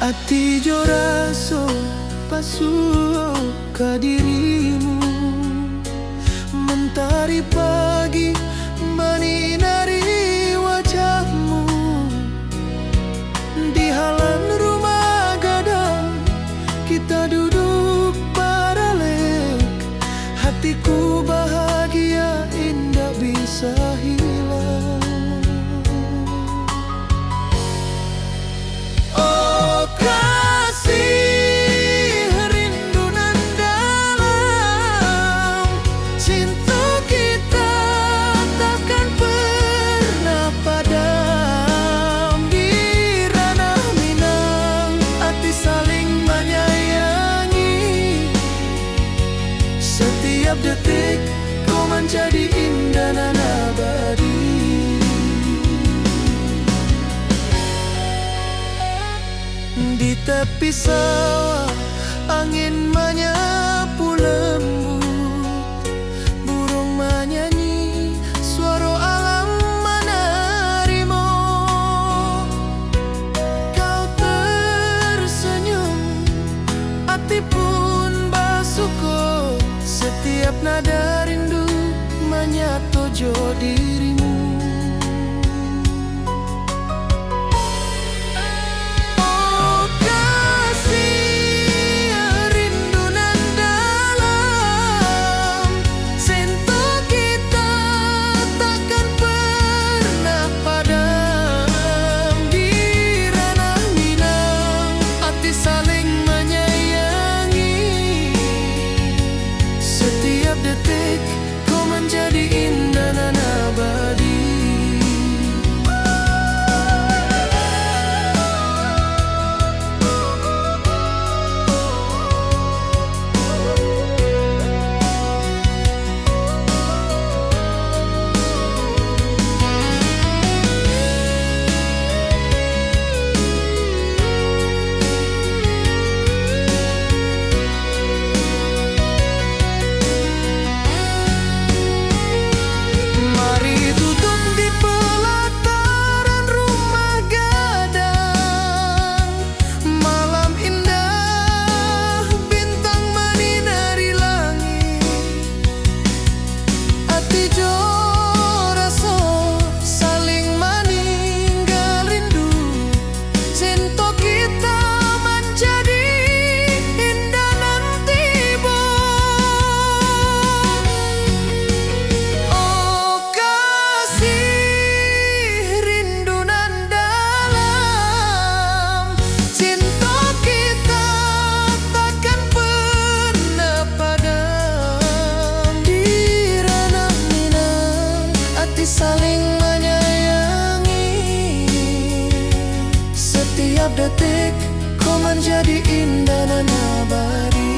Ati jo raso pasuo ka dirimu, mentari pagi menyinari wajahmu. Di halaman rumah gadang kita duduk paralek, hatiku bahagia indah bisa hilang. Oh kasih, rindu nan dalam, cinta kita takkan pernah padam. Di ranah Minang, hati saling menyayangi. Setiap detik kau menjadi indah dan abadi. Di tepi sawah angin menyapu lembut, burung menyanyi, suara alam menerimu. Kau tersenyum, hati pun bersyukur. Setiap nada rindu menyatu jo dirimu. Jadi indah dan abadi. Saling menyayangi. Setiap detik kau menjadi indah dan abadi.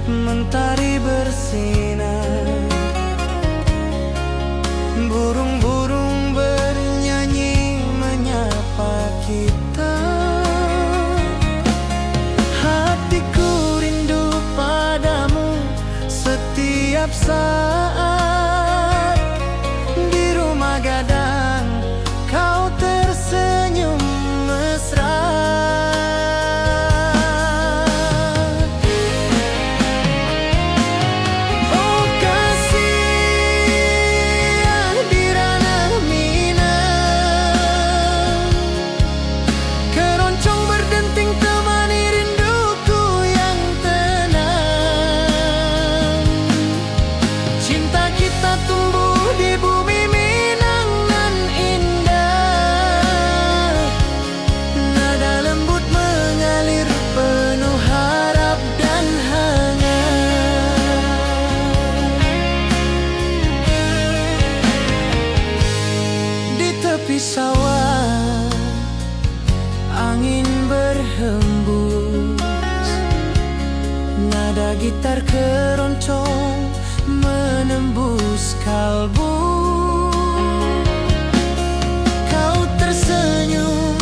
Mentari bersinar, burung-burung bernyanyi menyapa kita. Hatiku rindu padamu setiap saat. Di rumah gadang kau tersenyum mesra. Keroncong berdenting temani kita tumbuh di bumi Minang nan indah. Nada lembut mengalir penuh harap dan hangat. Di tepi sawah angin berhembus, nada gitar keroncong menembus kalbu. Kau tersenyum,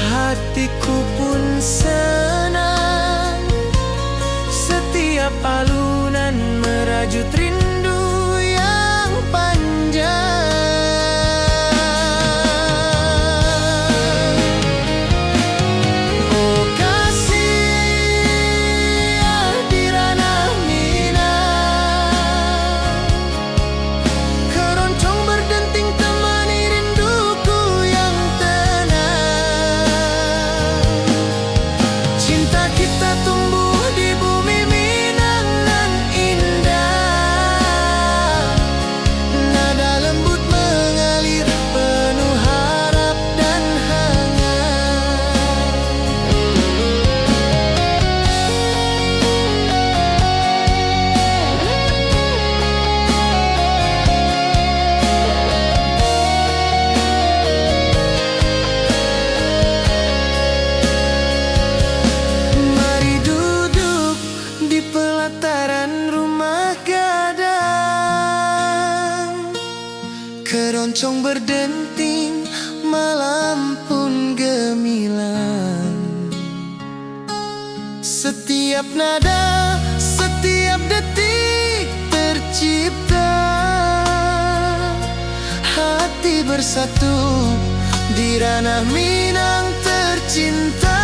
hatiku pun senang. Setiap alunan merajut rindu yang panjang. Keroncong berdenting, malam pun gemilang. Setiap nada, setiap detik tercipta. Hati bersatu di ranah Minang tercinta.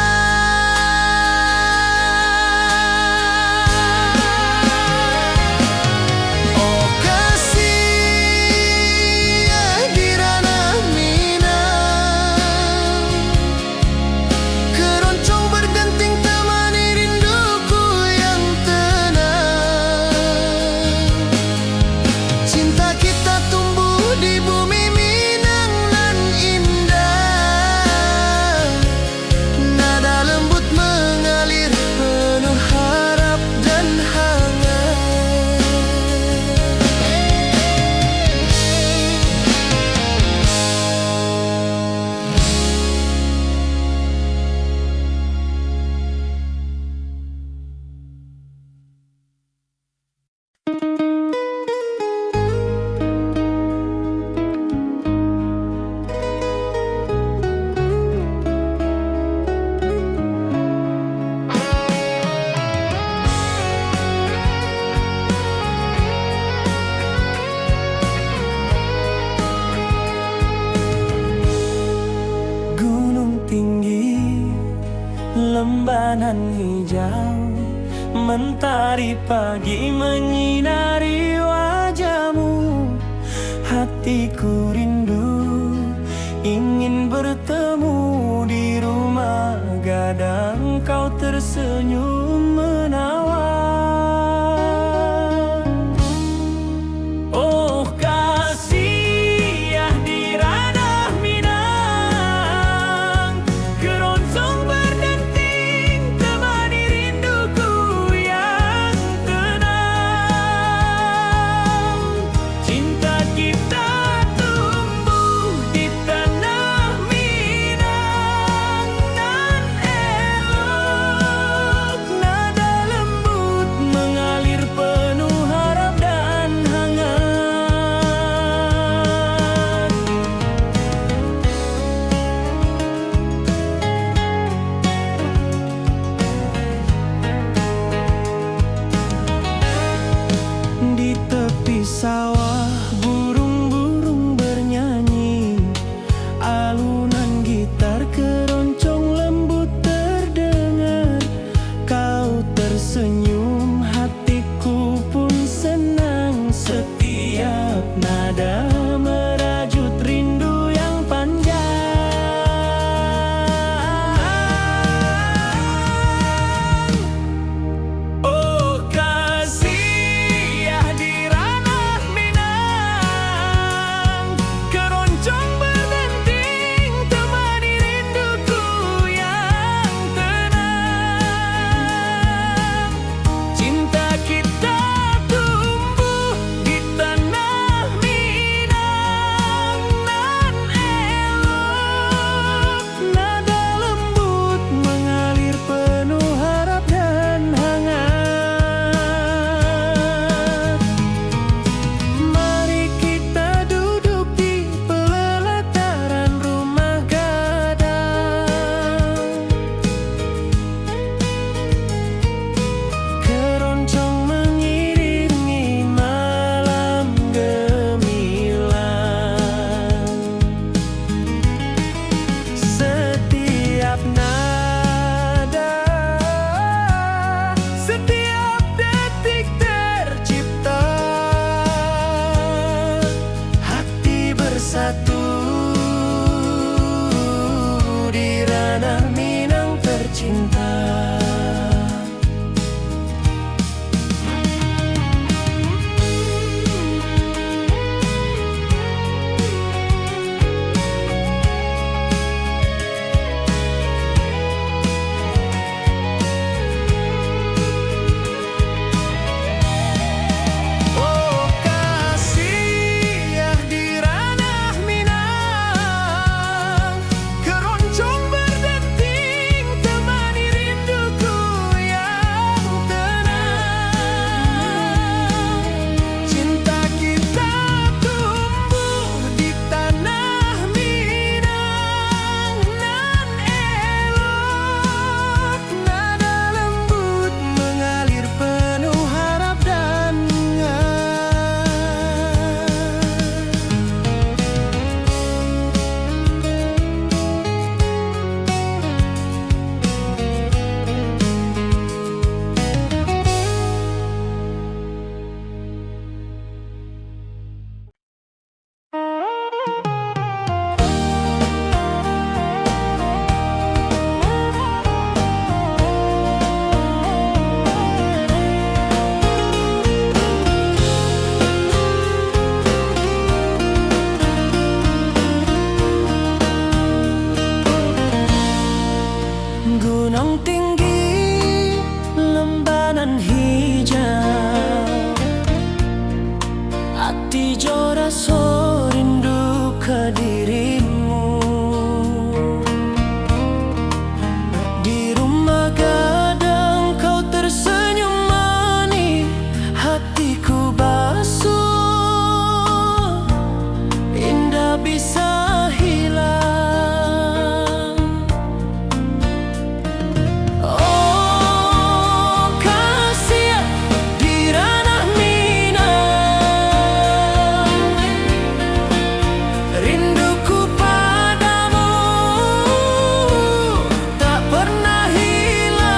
Lembanan hijau, mentari pagi menyinari wajahmu. Hatiku rindu, ingin bertemu di rumah gadang. Kau tersenyum menawan. Oh kasih ya di ranah Minang, keroncong berdenting temani rinduku yang tenang. Cinta kita tumbuh di tanah Minang nan elok. Nada lembut mengalir penuh harap dan hangat. Di tepi sawah burung-burung bernyanyi, alunan gitar keroncong lembut terdengar. Kau tersenyum, hatiku pun senang. Setiap nada merajut rindu yang panjang. Oh kasih ya di ranah Minang, hati jo rasa rindu ke dirimu. Di rumah gadang kau tersenyum manis, hatiku basuh, indah bisa hilang. Oh kasih di ranah Minang, rinduku padamu tak pernah hilang.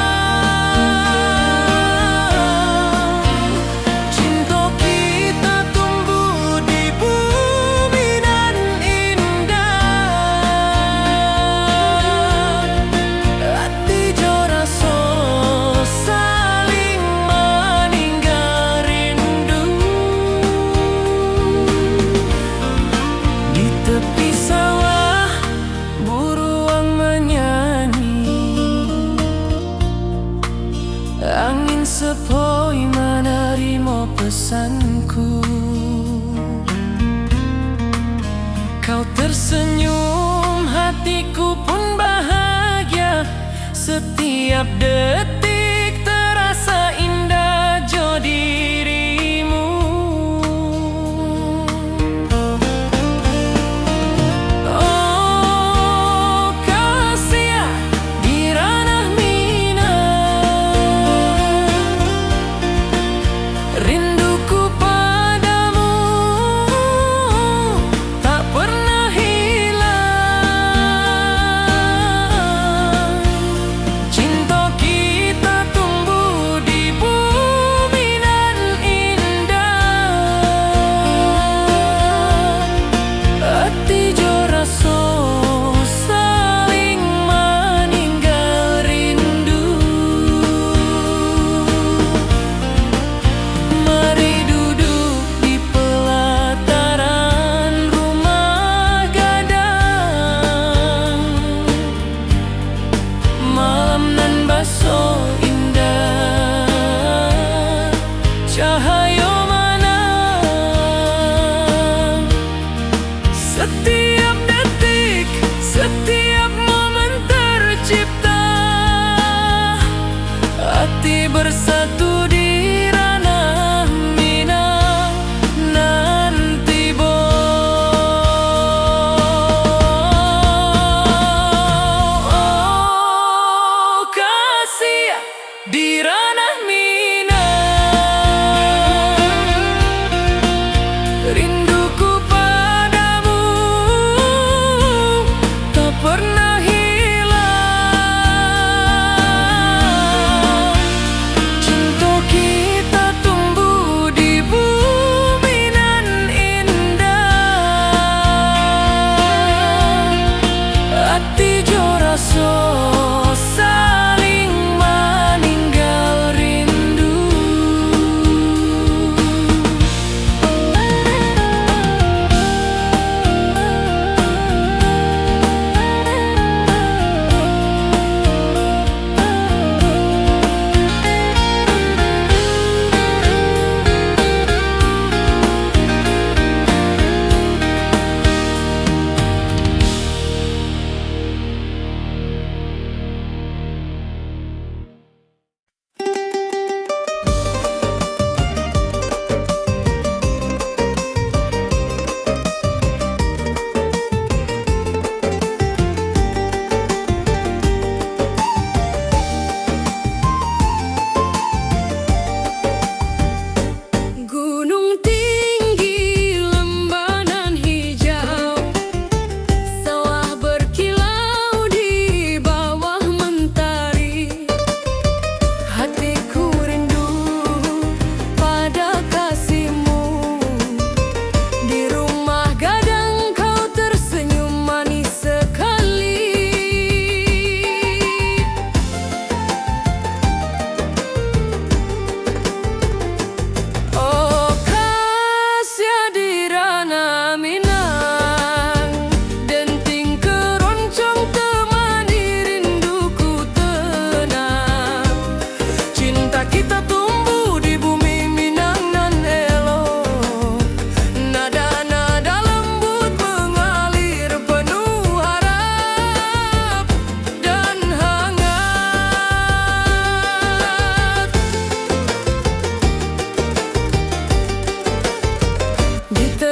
Cinta kita tumbuh di bumi dan indah, hati jo rasa saling meninggal rindu. Di tepi sawah buruang menyanyi, angin sepoi menerima pesanku. Kau tersenyum, hatiku pun bahagia. Setiap detik terasa indah jo dirimu. Oh kasih di ranah Minang, rinduku padamu tak pernah hilang. Cinta kita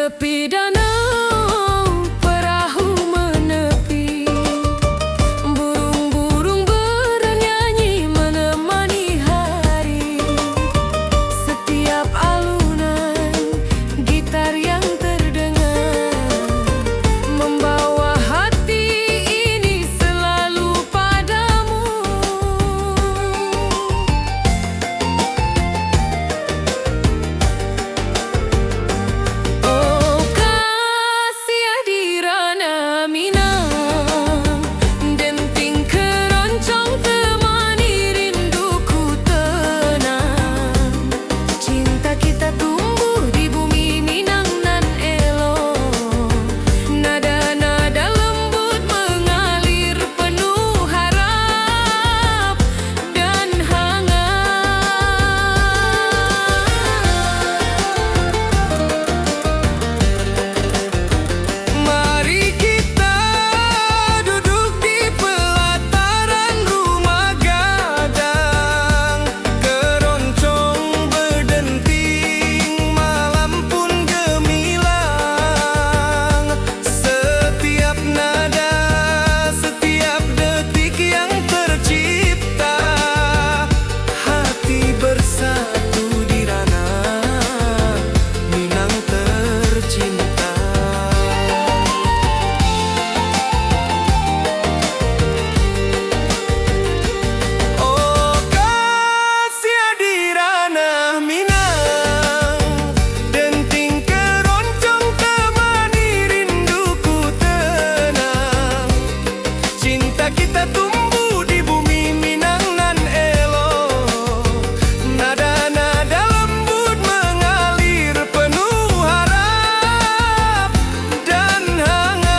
tepi danau perahu menepi, burung-burung bernyanyi menemani hari. Setiap alunan gitar yang terdengar membawa hati ini selalu padamu. Oh kasih dirana Minang, denting keroncong temani rinduku tenang. Cinta kita tumbuh di bumi Minang nan elok, nada-nada lembut mengalir penuh harap dan hangat. Mari kita duduk di pelataran rumah gadang, keroncong berdenting, malam pun gemilang. Setiap nada, setiap detik yang tercipta, hati bersatu di ranah Minang tercinta. Oh kasih di ranah Minang, denting keroncong temani rinduku tenang. Cinta kita tumbuh di bumi Minang nan elok, nada-nada lembut mengalir penuh harap dan hangat.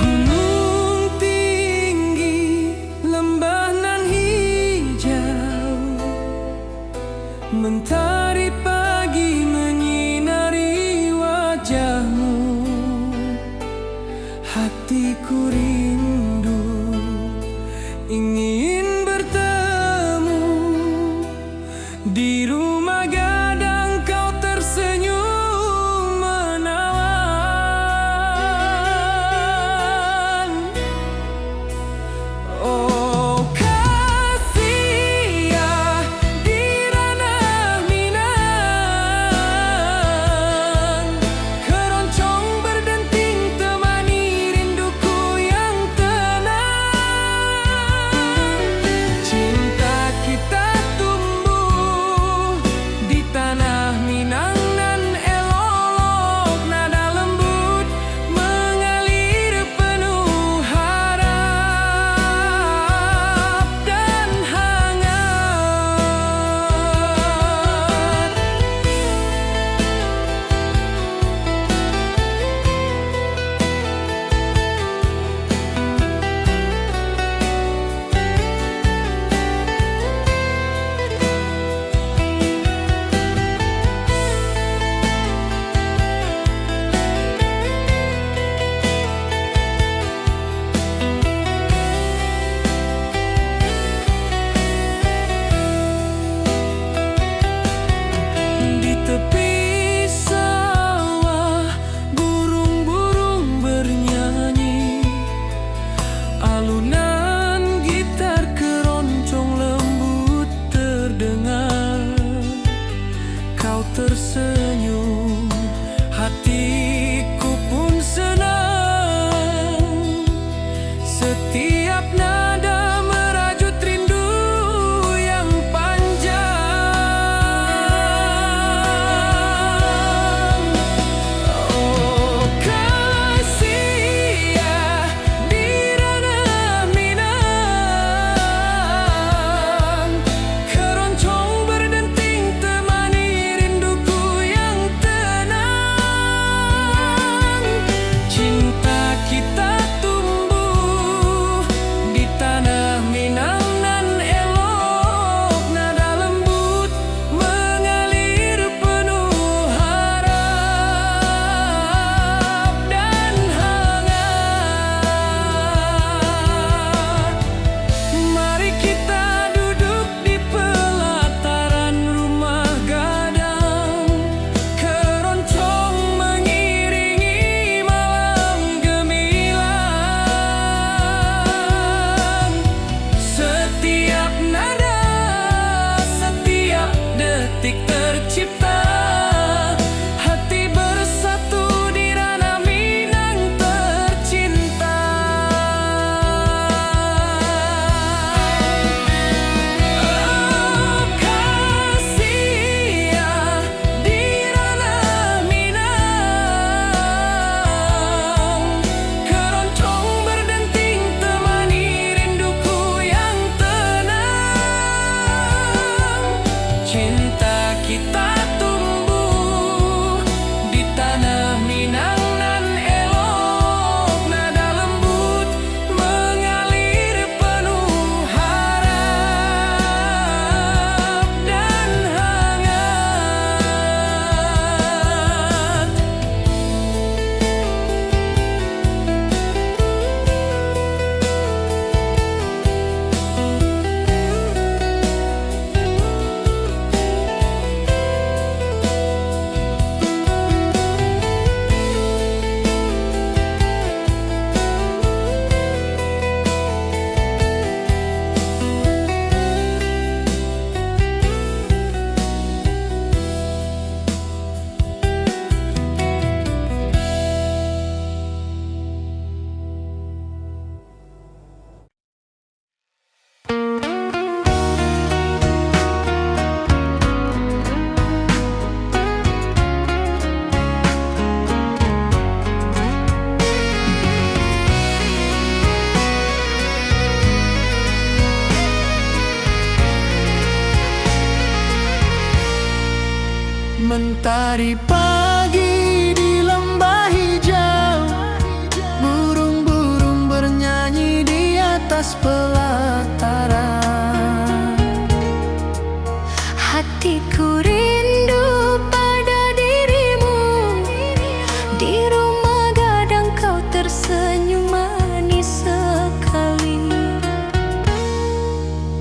Gunung tinggi, lembah nan hijau, mentari pagi menyinari wajahmu. Hatiku rindu ingin bertemu di rumah gadang, kau tersenyum menawan. Oh kasih di ranah Minang, keroncong berdenting temani rinduku yang tenang. Cinta kita tumbuh di tanah Minang nan elok, nada lembut mengalir penuh harap dan hangat. Di tepi sawah burung-burung bernyanyi, alunan gitar keroncong lembut terdengar. Kau tersenyum, hatiku pun senang. Setiap nada Tari pagi di lembah hijau, burung-burung bernyanyi di atas pelataran. Hatiku rindu pada dirimu, di rumah gadang kau tersenyum manis sekali.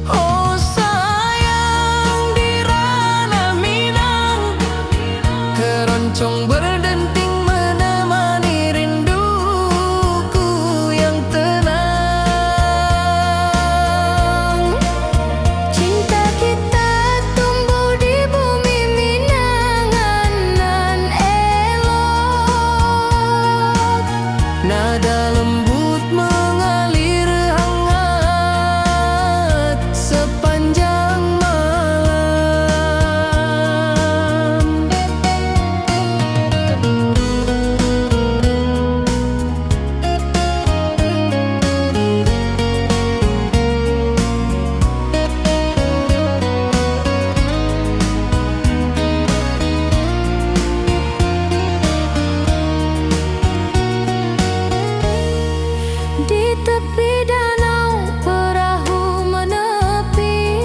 Oh sayang, di ranah Minang, keroncong berdenting menemani rinduku yang tenang. Cinta kita tumbuh di bumi Minang nan elok. Nada lembut mengalir hangat sepanjang malam. Di tepi danau perahu menepi,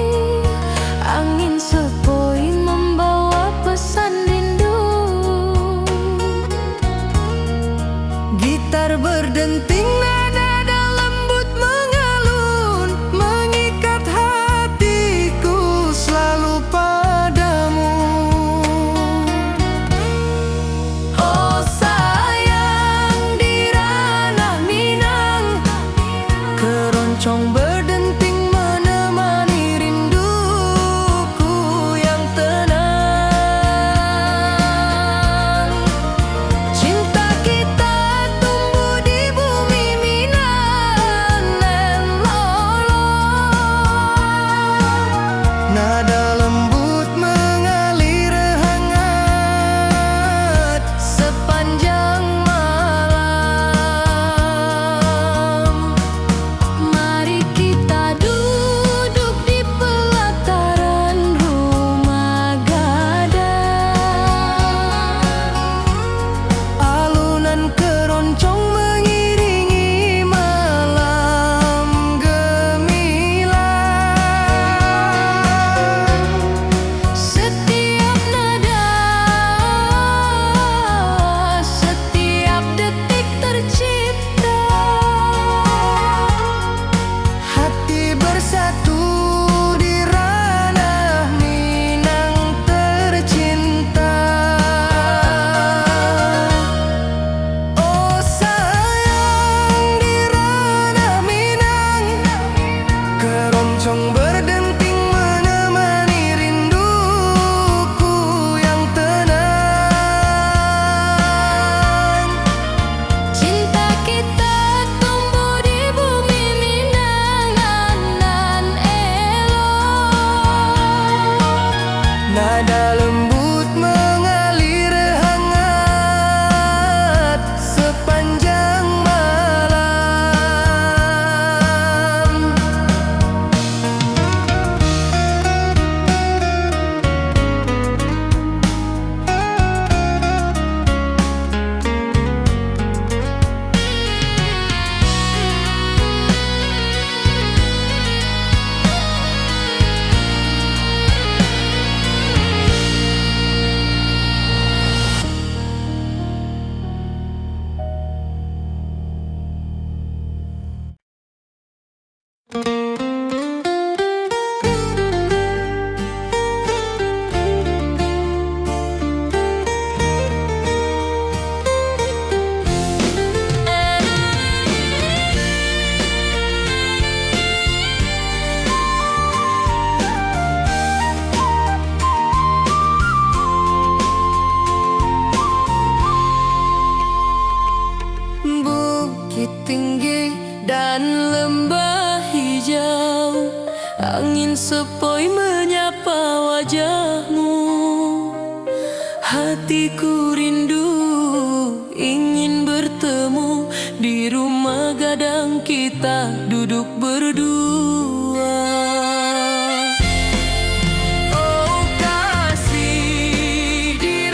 angin sepoi membawa pesan rindu. Gitar berdenting, nada lembut mengalun, mengikat hatiku selalu padamu. Oh sayang, di ranah Minang, keroncong berdenting menemani rinduku yang tenang. Cinta kita tumbuh di bumi Minang nan lolong. Nada lembut mengalir hangat sepanjang malam. Mari kita duduk di pelataran rumah gadang. Alunan keroncong mengiringi malam gemilang. Setiap nada, setiap detik tercipta. Hati bersatu di ranah Minang tercinta. Oh sayang, di ranah Minang, keroncong berdenting menemani rinduku yang tenang. Cinta kita tumbuh di bumi Minang nan elok. Nada lembut mengalir hangat sepanjang malam. Bukit tinggi dan lembah hijau, angin sepoi menyapa wajahmu. Hatiku rindu ingin bertemu di rumah gadang kita duduk berdua. Oh kasih, di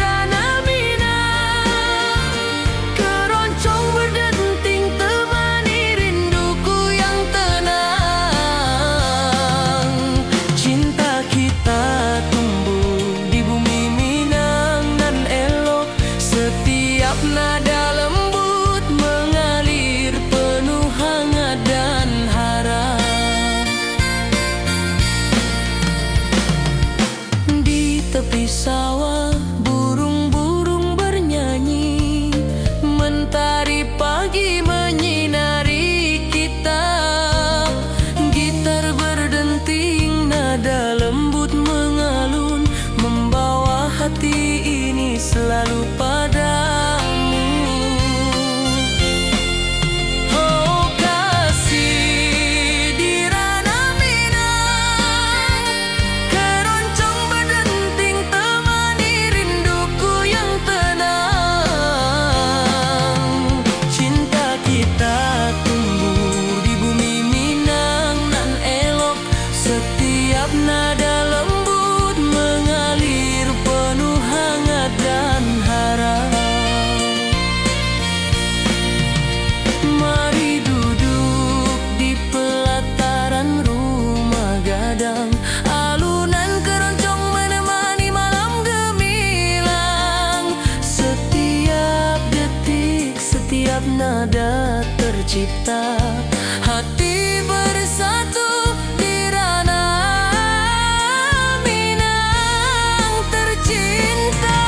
tercipta. Hati bersatu di ranah Minang tercinta.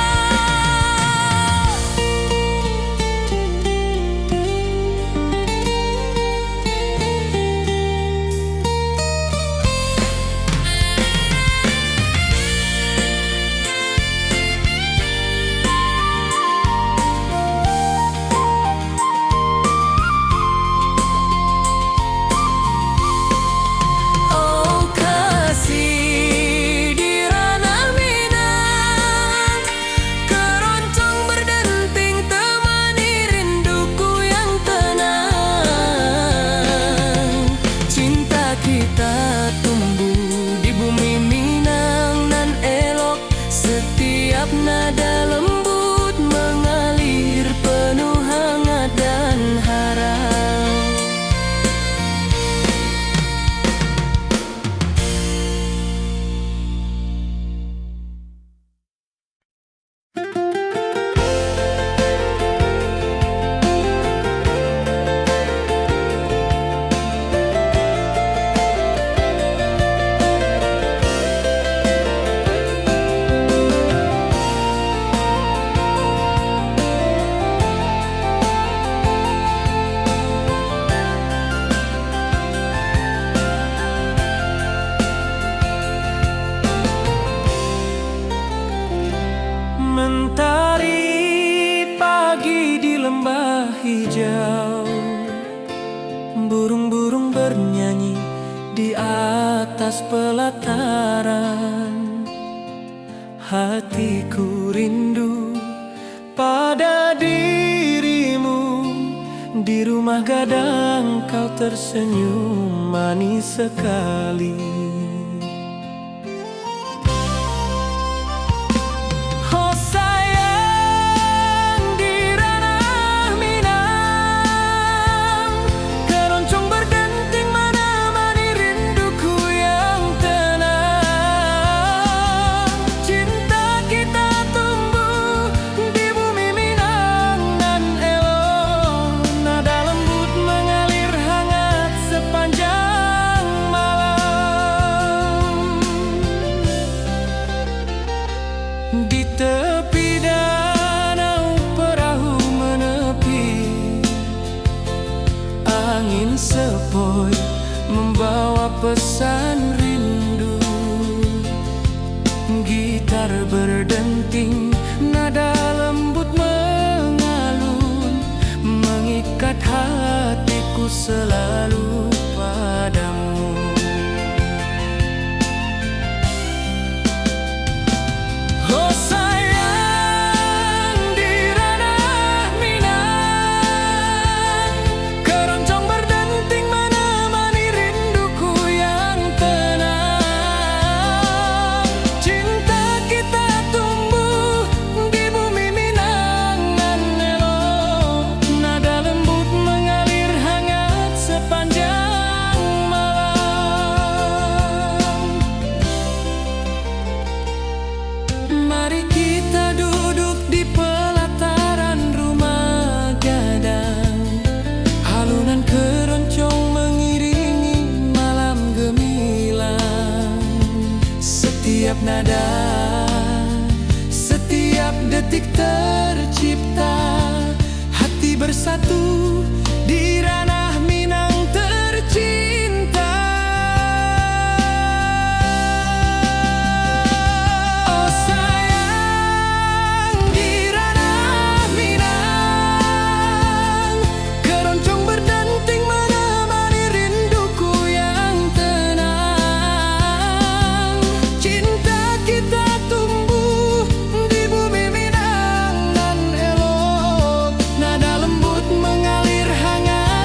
Nada lembut mengalir penuh hangat dan harap. Mentari pagi di lembah hijau, burung-burung bernyanyi di atas pelataran. Hatiku rindu pada dirimu, di rumah gadang kau tersenyum manis sekali. Di tepi danau perahu menepi, angin sepoi membawa pesan rindu. Gitar berdenting, nada lembut mengalun, mengikat hatiku selalu padamu. Oh sayang, di ranah Minang, keroncong berdenting menemani rinduku yang tenang. Cinta kita tumbuh di bumi Minang nan elok, nada lembut mengalir hangat sepanjang malam. Mari kita duduk di pelataran rumah gadang, alunan keroncong mengiringi malam gemilang. Setiap nada, setiap detik tercipta, hati bersatu di ranah Minang tercinta. Oh sayang, di ranah Minang, keroncong berdenting menemani rinduku yang tenang. Cinta kita tumbuh di bumi Minang nan elok, nada lembut mengalir hangat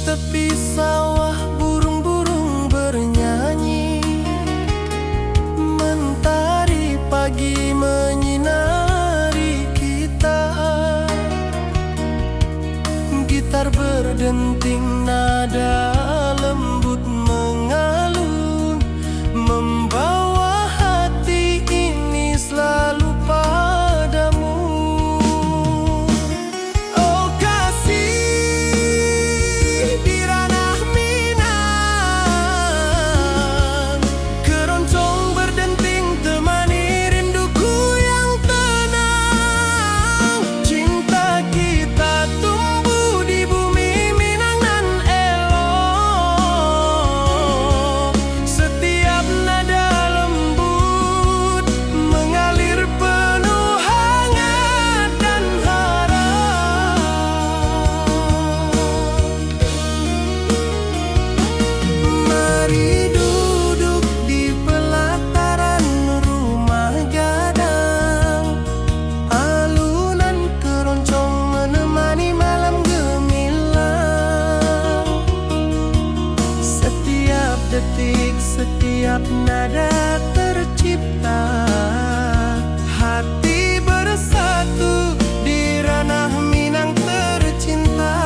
tepi sawah burung-burung bernyanyi, mentari pagi menyinari kita. Gitar berdenting nada lembut mengalun, membawa hati ini selalu padamu. Oh kasih di ranah Minang, keroncong berdenting temani rinduku yang tenang. Cinta kita tumbuh di bumi Minang nan elok. Setiap nada lembut mengalir penuh hangat dan harap. Mari duduk di pelataran rumah gadang, alunan keroncong menemani malam gemilang. Setiap detik, setiap nada tercipta, hati bersatu di ranah Minang tercinta.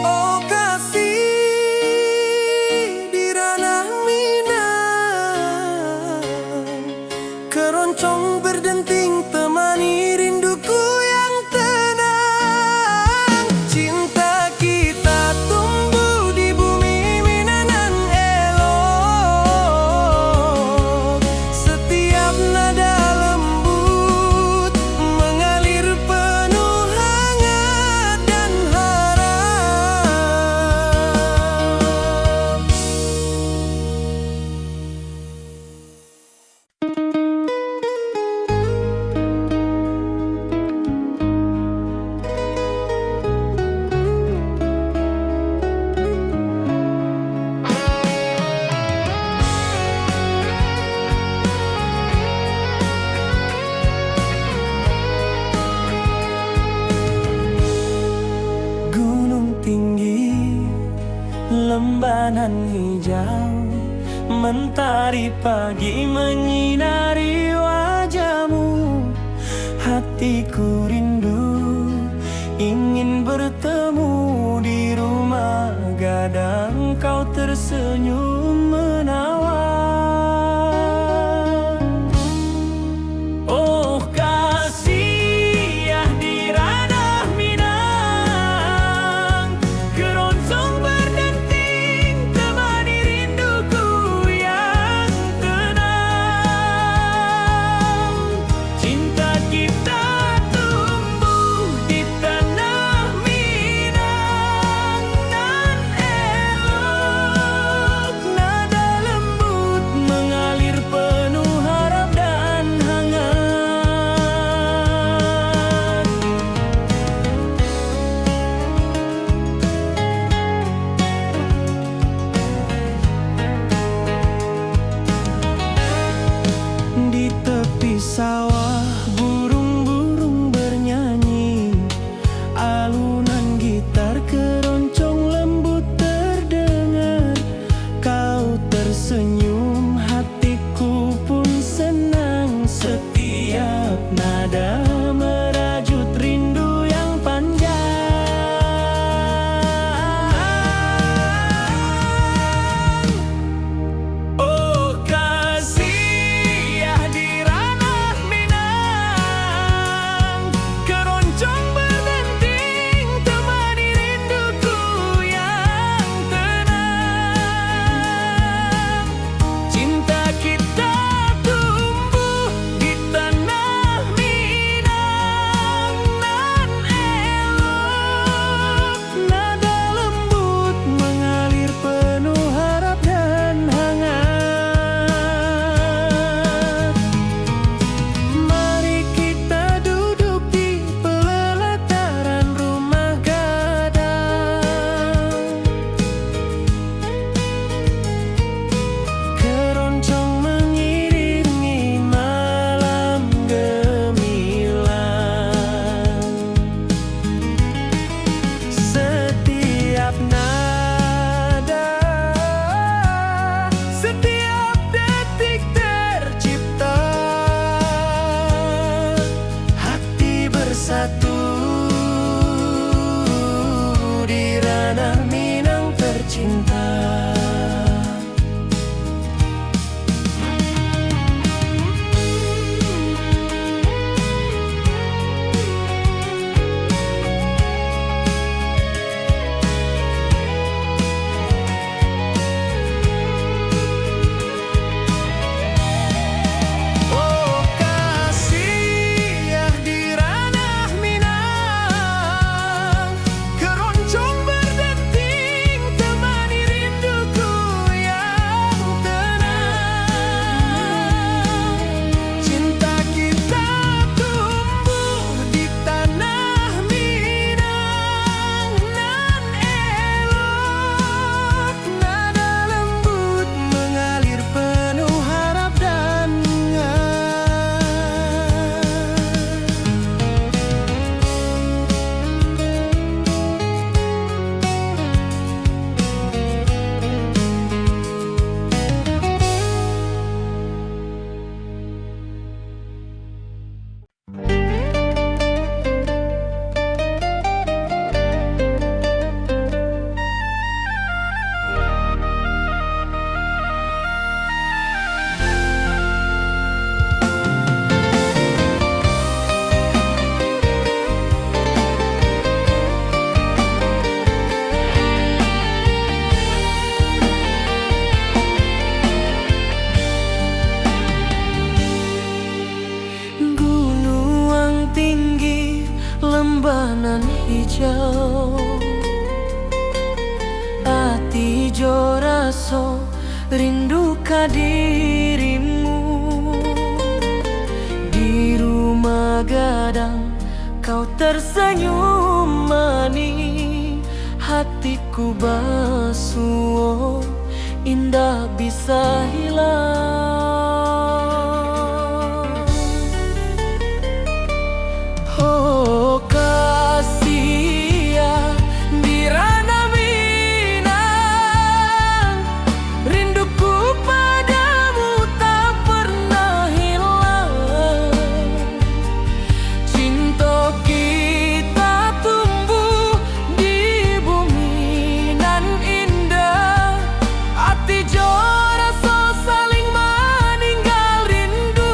Oh kasih di ranah Minang, keroncong berdenting temani rinduku yang tenang. Cinta kita tumbuh di bumi Minang nan elok. Setiap nada lembut mengalir penuh hangat dan harap. Gunung tinggi, lembanan hijau, mentari pagi menyinari wajahmu. Hatiku rindu ingin bertemu di rumah gadang, kau tersenyum menawan. Oh kasih ya di ranah Minang, keroncong berdenting temani rinduku yang tenang. Cinta kita tumbuh di tanah Minang nan elok. jauh. Ati jo raso rindu ka dirimu. Di rumah gadang kau tersenyum manis, hatiku basuh indah bisa hilang. Oh kasih ya di ranah Minang, rinduku padamu tak pernah hilang. Cinta kita tumbuh di bumi nan indah, hati jo rasa saling meninggal rindu.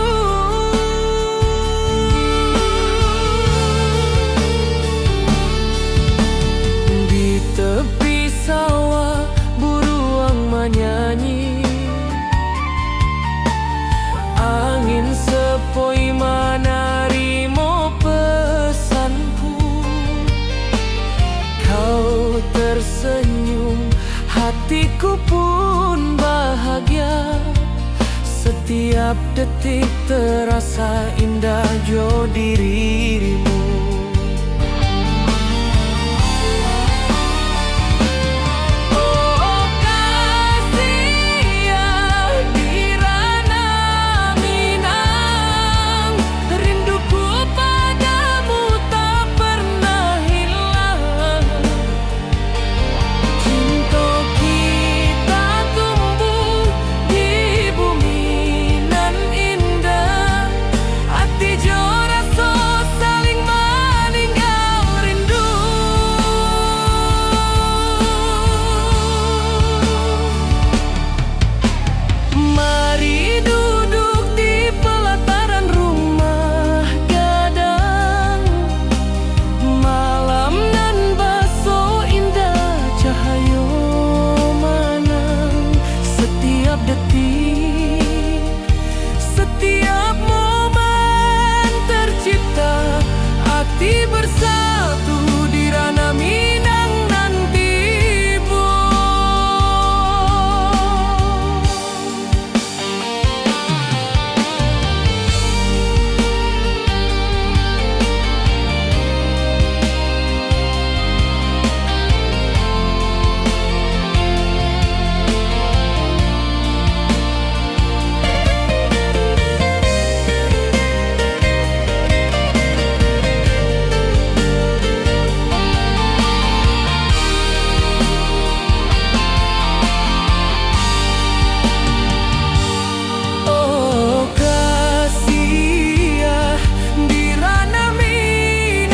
Di tepi sawah buruang menyanyi, angin sepoi menarimo pesanku. Kau tersenyum, hatiku pun bahagia. Setiap detik terasa indah jo dirimu. Oh kasih ya di ranah Minang, rinduku padamu tak pernah hilang. Cinta kita tumbuh di bumi nan indah, hati jo rasa saling meninggal rindu. Mari duduk di pelataran rumah gadang, malam nan baso indah cahayo manang. Setiap detik, setiap momen tercipta, hati bersatu di ranah Minang nanti bo. Oh kasih ya di ranah Minang,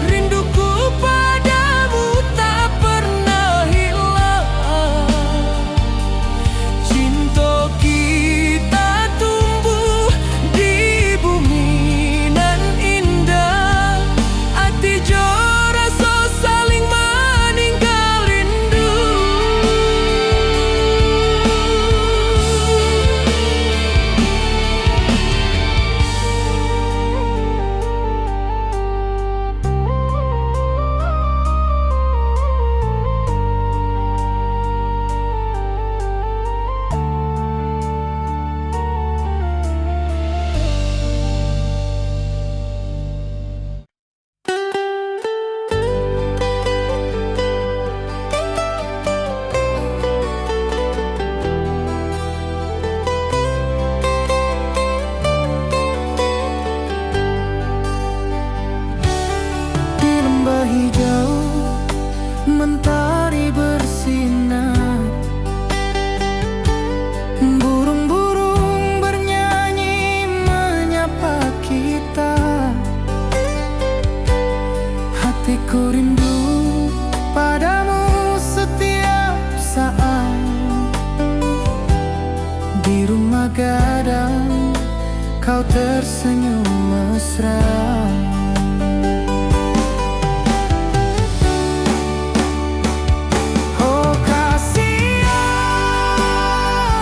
rinduku padamu tak pernah hilang. Cinta kita tumbuh di bumi nan indah, hati jo rasa saling meninggal rindu. Di lembah hijau mentari bersinar, burung-burung bernyanyi menyapa kita. Hatiku rindu padamu setiap saat. Di rumah gadang kau tersenyum mesra. Oh kasih ya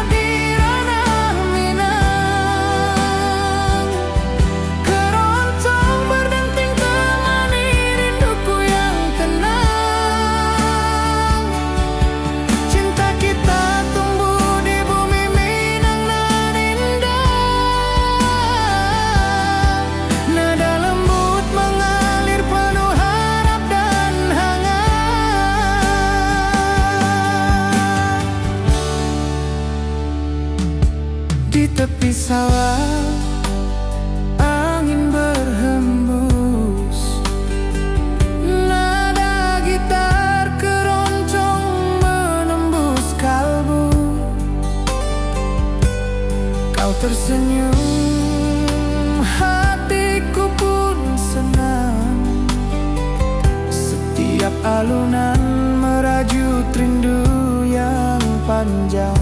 di ranah Minang, keroncong berdenting temani sawah, angin berhembus, nada gitar keroncong menembus kalbu. Kau tersenyum, hatiku pun senang. Setiap alunan merajut rindu yang panjang.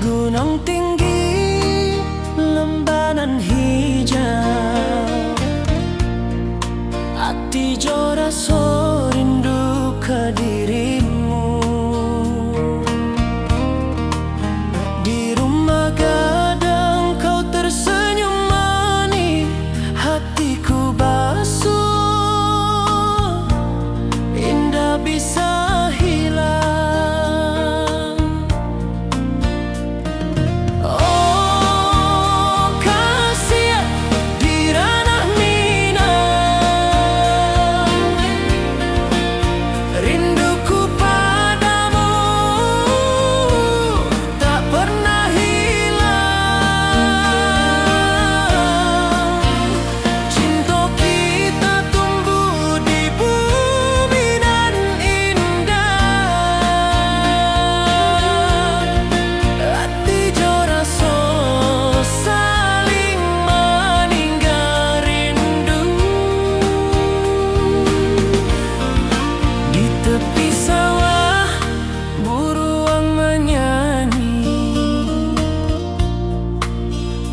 Gunung tinggi, lembanan hijau, hati jora so rindu ke dirimu. Di rumah gadang kau tersenyum manis, hatiku basuh, indah bisa hilang.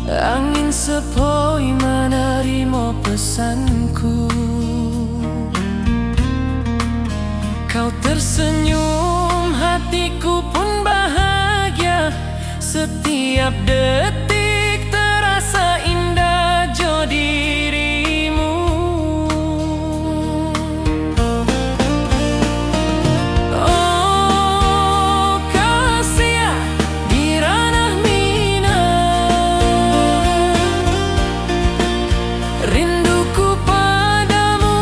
Angin sepoi menerima pesanku. Kau tersenyum, hatiku pun bahagia. Setiap detik terasa indah jo dirimu. Oh kasih di ranah rinduku padamu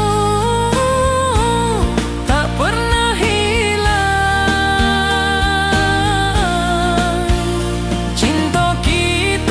tak pernah hilang. Cinta kita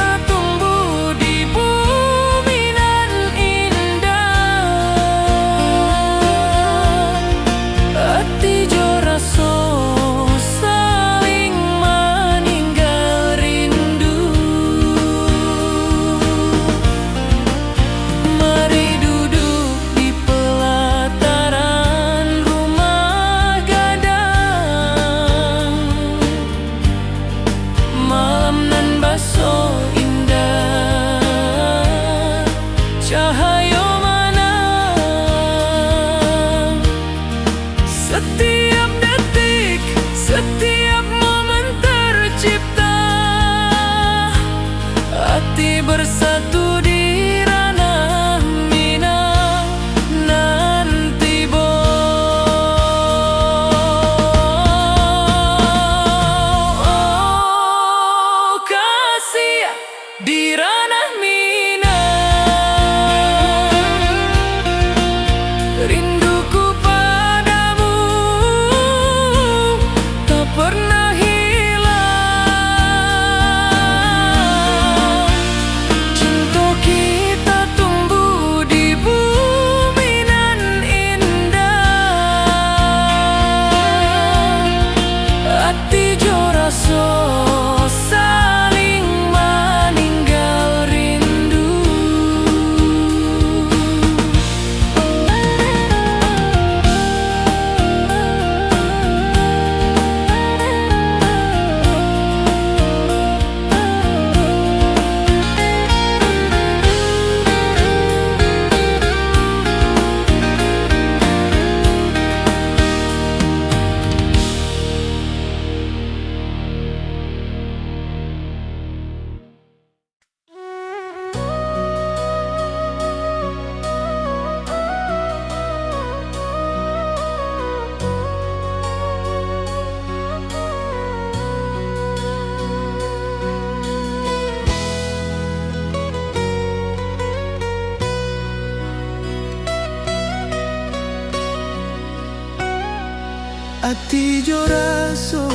Ati jo raso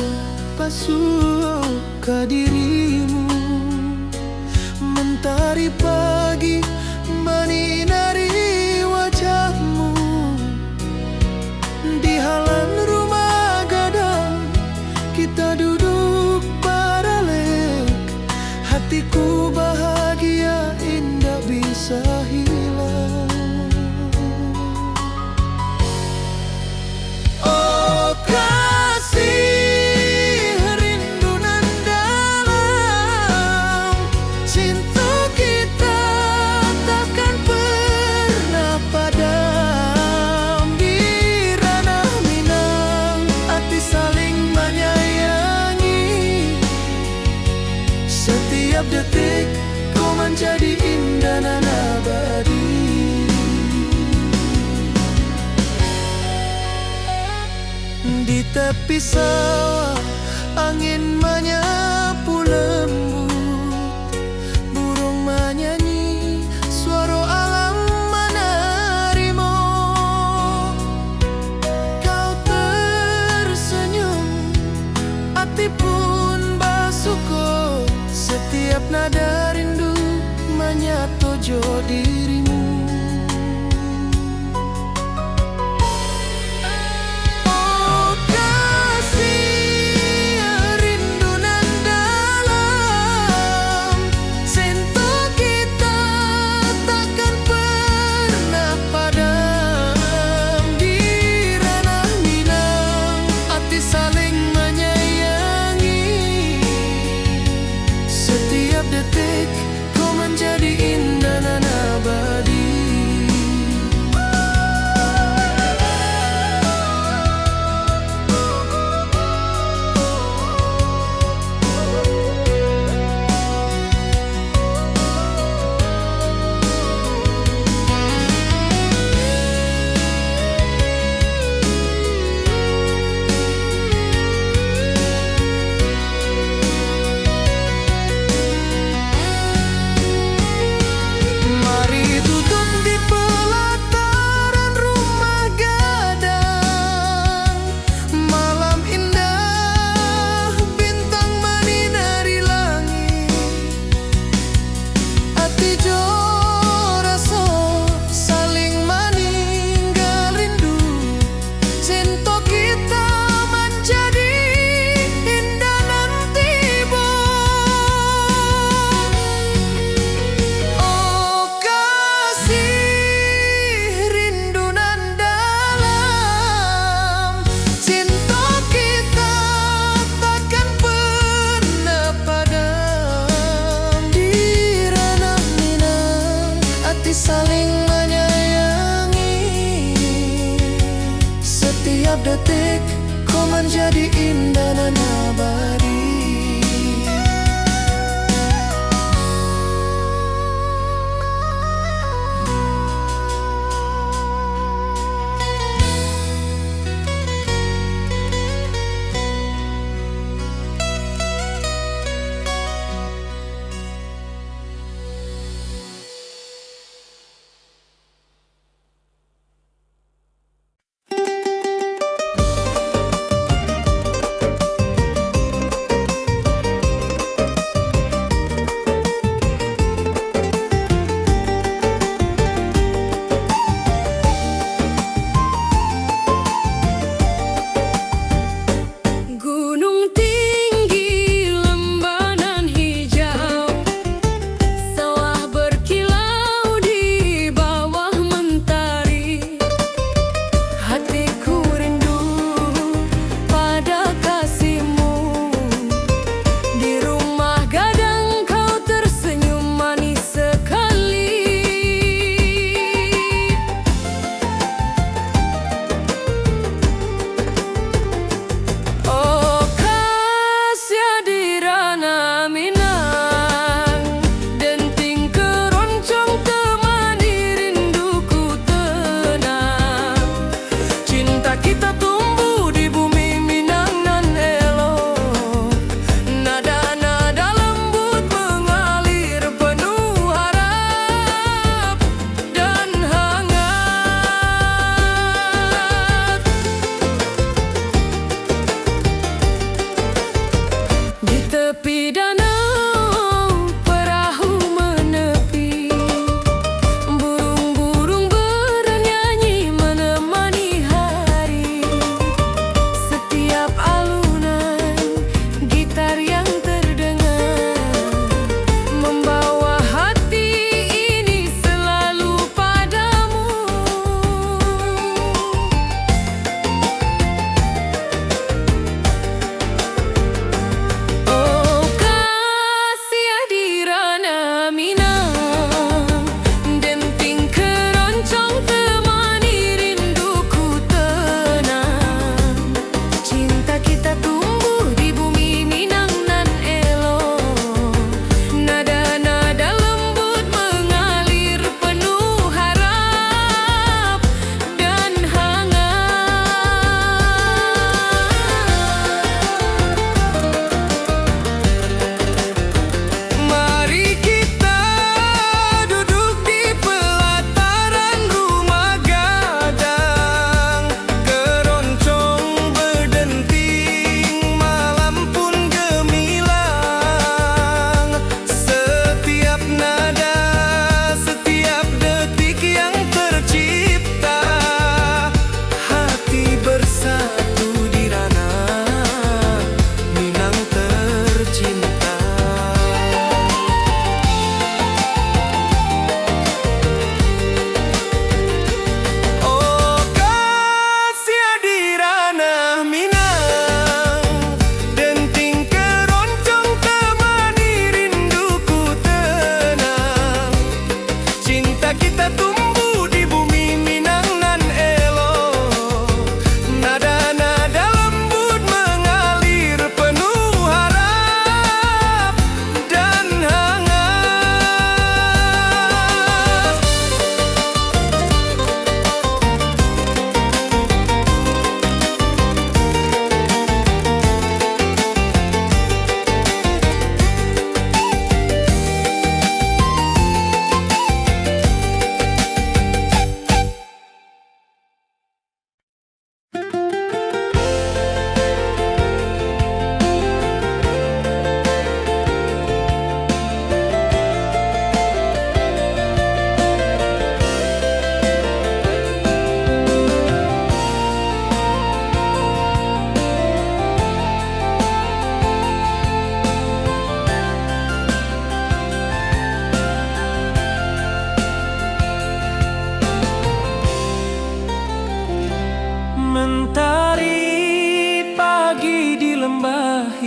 pasuo ka dirimu, mentari pagi menyinari wajahmu. Di halaman rumah gadang kita duduk paralel, hatiku bahagia indah bisa hilang. Oh kasih, rindu nan dalam, cinta kita takkan pernah padam. Di ranah Minang, hati saling menyayangi. Setiap detik kau menjadi indah dan abadi. Di tepi sawah angin menyapu lembut, burung menyanyi, suara alam menarimu. Kau tersenyum, hati pun bersyukur. Setiap nada rindu menyatu jo dirimu. Oh kasih, rindu nan dalam, cinta kita takkan pernah padam. Di ranah Minang, hati saling menyayangi. Setiap detik kau menjadi indah dan abadi. Mari duduk di pelataran rumah gadang. Malam indah, bintang menyinari langit. Hati jo rasa saling meninggal rindu. Cinta kita menjadi indah nanti bo. Oh kasih, rindu nan dalam, cinta kita takkan pernah padam. Di ranah Minang, hati saling menyayangi. Setiap detik kau menjadi indah dan abadi.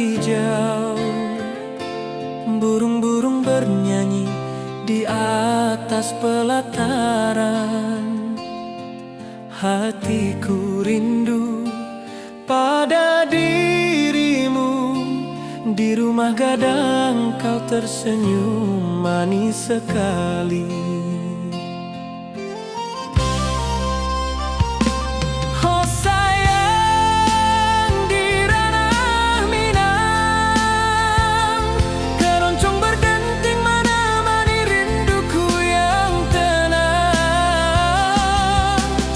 hijau, burung-burung bernyanyi di atas pelataran. Hatiku rindu pada dirimu, di rumah gadang kau tersenyum manis sekali. Oh sayang, di ranah Minang, keroncong berdenting menemani rinduku yang tenang.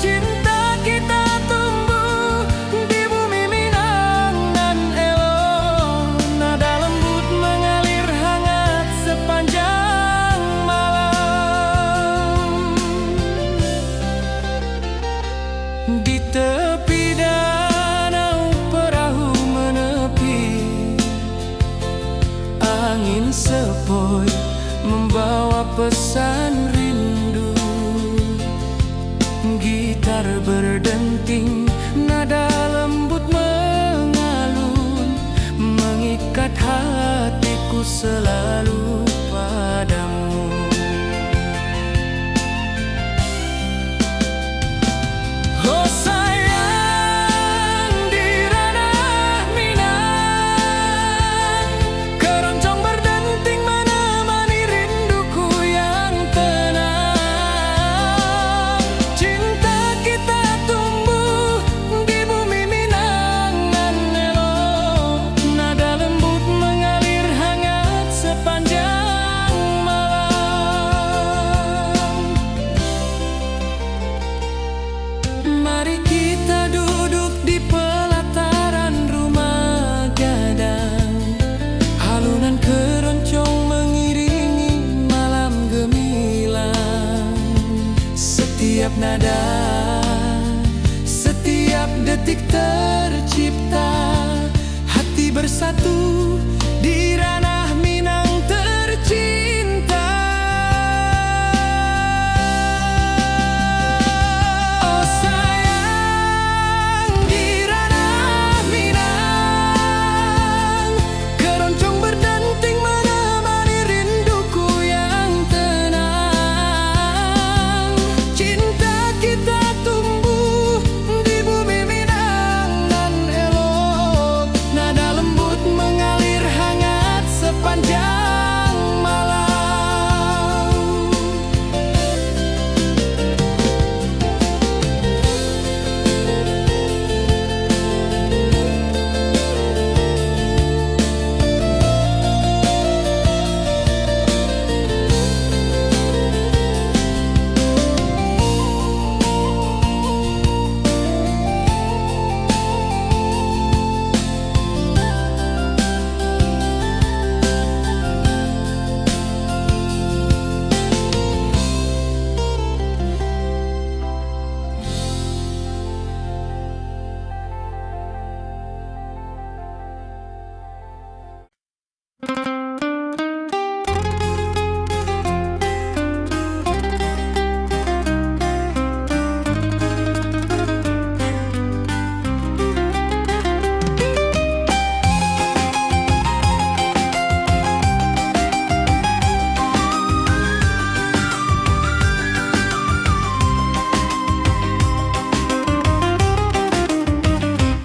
Cinta kita tumbuh di bumi Minang nan elok, nada lembut mengalir hangat sepanjang malam. Di tepi danau perahu menepi, angin sepoi membawa pesan rindu. Gitar berdenting, nada lembut mengalun, mengikat hatiku selalu padamu. Oh sayang, di ranah Minang, keroncong berdenting menemani rinduku yang tenang. Cinta kita tumbuh di bumi Minang nan elok, nada lembut mengalir hangat sepanjang malam. Mari kita duduk di pelataran rumah gadang, alunan keroncong mengiringi malam gemilang. Setiap nada, setiap detik tercipta, hati bersatu di ranah Minang tercinta. Oh sayang, di ranah Minang, keroncong berdenting menemani rinduku yang tenang. Cinta kita tumbuh di bumi Minang nan elok, nada lembut mengalir hangat sepanjang malam.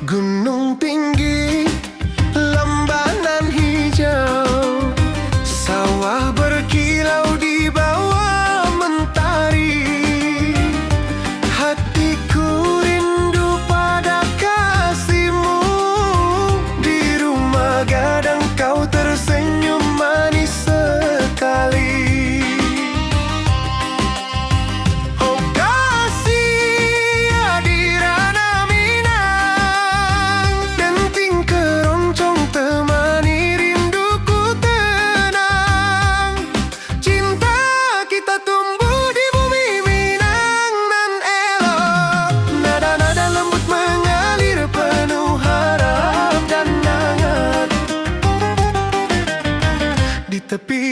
Gunung tinggi, lembanan hijau, sawah berkilau di bawah mentari. Hatiku rindu pada kasihmu, di rumah gadang kau tersenyum manis sekali. Oh kasih, ya di ranah Minang, denting keroncong temani rinduku tenang. Cinta kita tumbuh di bumi Minang nan elok, nada-nada lembut mengalir penuh harap dan hangat. Di tepi